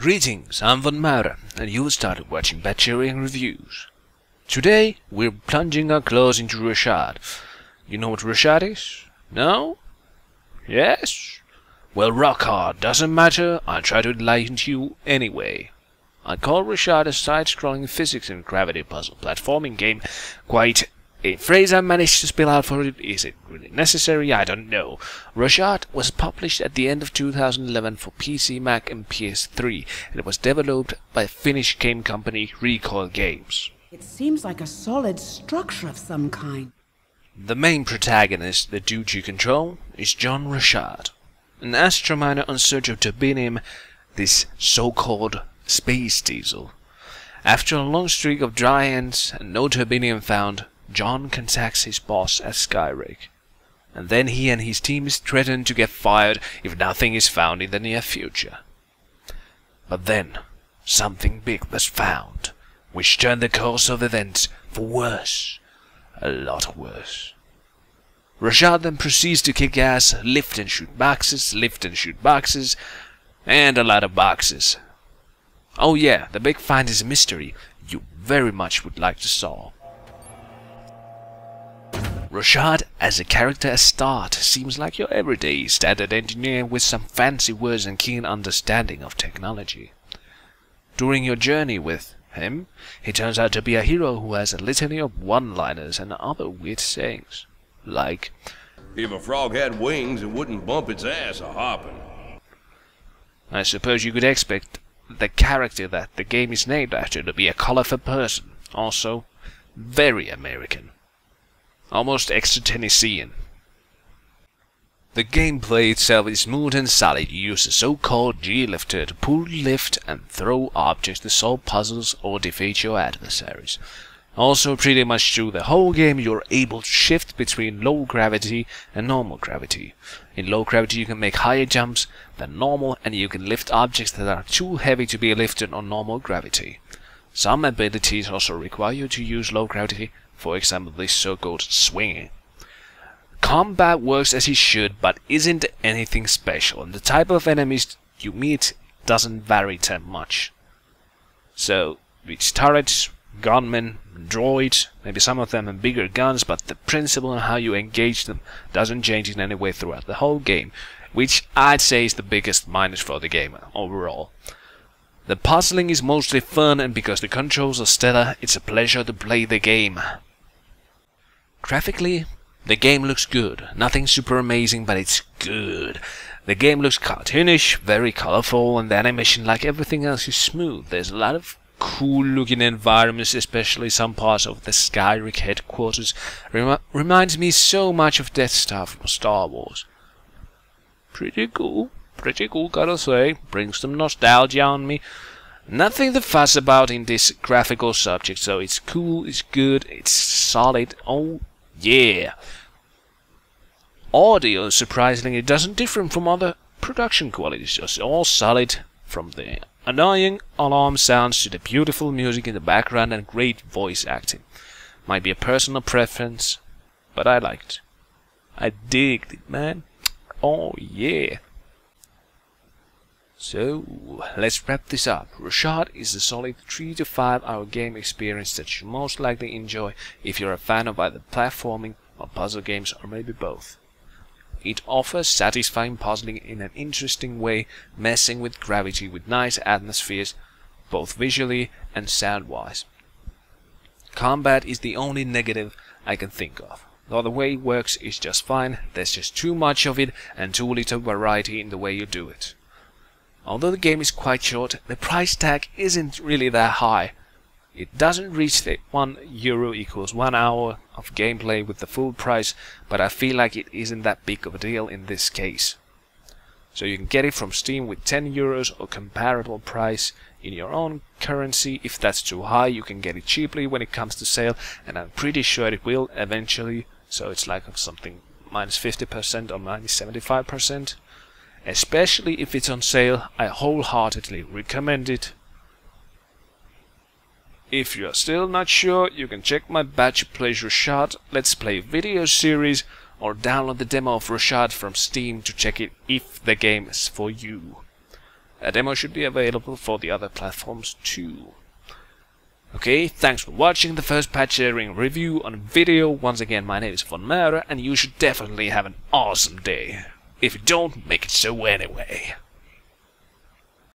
Greetings, I'm Von Maurer, and you started watching Badgerian reviews. Today, we're plunging our claws into Rochard. You know what Rochard is? No? Yes? Well, rock hard, doesn't matter, I'll try to enlighten you anyway. I call Rochard a side-scrolling physics and gravity puzzle platforming game. Quite a phrase I managed to spill out for it. Is it really necessary? I don't know. Rochard was published at the end of 2011 for PC, Mac and PS3, and it was developed by Finnish game company Recoil Games. It seems like a solid structure of some kind. The main protagonist, the dude you control, is John Rochard, an astrominer on search of turbinium, this so-called space diesel. After a long streak of dry ends and no turbinium found, John contacts his boss at Skyrig, and then he and his team is threatened to get fired if nothing is found in the near future. But then, something big was found, which turned the course of events for worse, a lot worse. Rochard then proceeds to kick ass, lift and shoot boxes, and a lot of boxes. Oh yeah, the big find is a mystery you very much would like to solve. Rochard as a character at start seems like your everyday standard engineer with some fancy words and keen understanding of technology. During your journey with him, he turns out to be a hero who has a litany of one-liners and other weird sayings, like, "If a frog had wings, it wouldn't bump its ass a-hopping." I suppose you could expect the character that the game is named after to be a colorful person, also very American. Almost extra Tennessean. The gameplay itself is smooth and solid. You use a so-called G-lifter to pull, lift, and throw objects to solve puzzles or defeat your adversaries. Also, pretty much through the whole game, you're able to shift between low gravity and normal gravity. In low gravity, you can make higher jumps than normal, and you can lift objects that are too heavy to be lifted on normal gravity. Some abilities also require you to use low gravity, for example this so-called swinging. Combat works as it should, but isn't anything special, and the type of enemies you meet doesn't vary that much. So, it's turrets, gunmen, droids, maybe some of them have bigger guns, but the principle on how you engage them doesn't change in any way throughout the whole game, which I'd say is the biggest minus for the game overall. The puzzling is mostly fun, and because the controls are stellar, it's a pleasure to play the game. Graphically, the game looks good. Nothing super amazing, but it's good. The game looks cartoonish, very colorful, and the animation, like everything else, is smooth. There's a lot of cool looking environments, especially some parts of the Skyrig headquarters. Reminds me so much of Death Star from Star Wars. Pretty cool, gotta say. Brings some nostalgia on me. Nothing to fuss about in this graphical subject, so it's cool, it's good, it's solid. Oh yeah. Audio, surprisingly, doesn't differ from other production qualities, just all solid, from the annoying alarm sounds to the beautiful music in the background and great voice acting. Might be a personal preference, but I liked it. I digged it, man. Oh yeah. So, let's wrap this up. Rochard is a solid 3 to 5 hour game experience that you'll most likely enjoy if you're a fan of either platforming or puzzle games, or maybe both. It offers satisfying puzzling in an interesting way, messing with gravity with nice atmospheres, both visually and sound-wise. Combat is the only negative I can think of. The other way it works is just fine, there's just too much of it and too little variety in the way you do it. Although the game is quite short, the price tag isn't really that high. It doesn't reach the €1 equals 1 hour of gameplay with the full price, but I feel like it isn't that big of a deal in this case. So you can get it from Steam with €10 or comparable price in your own currency. If that's too high, you can get it cheaply when it comes to sale, and I'm pretty sure it will eventually, so it's like something minus 50% or minus 75%. Especially if it's on sale, I wholeheartedly recommend it. If you're still not sure, you can check my Badger Plays Rochard Let's Play video series, or download the demo of Rochard from Steam to check it if the game is for you. a demo should be available for the other platforms too. Okay, thanks for watching the first Badgerian review on video. Once again, my name is Von Mare, and you should definitely have an awesome day. If you don't, make it so anyway.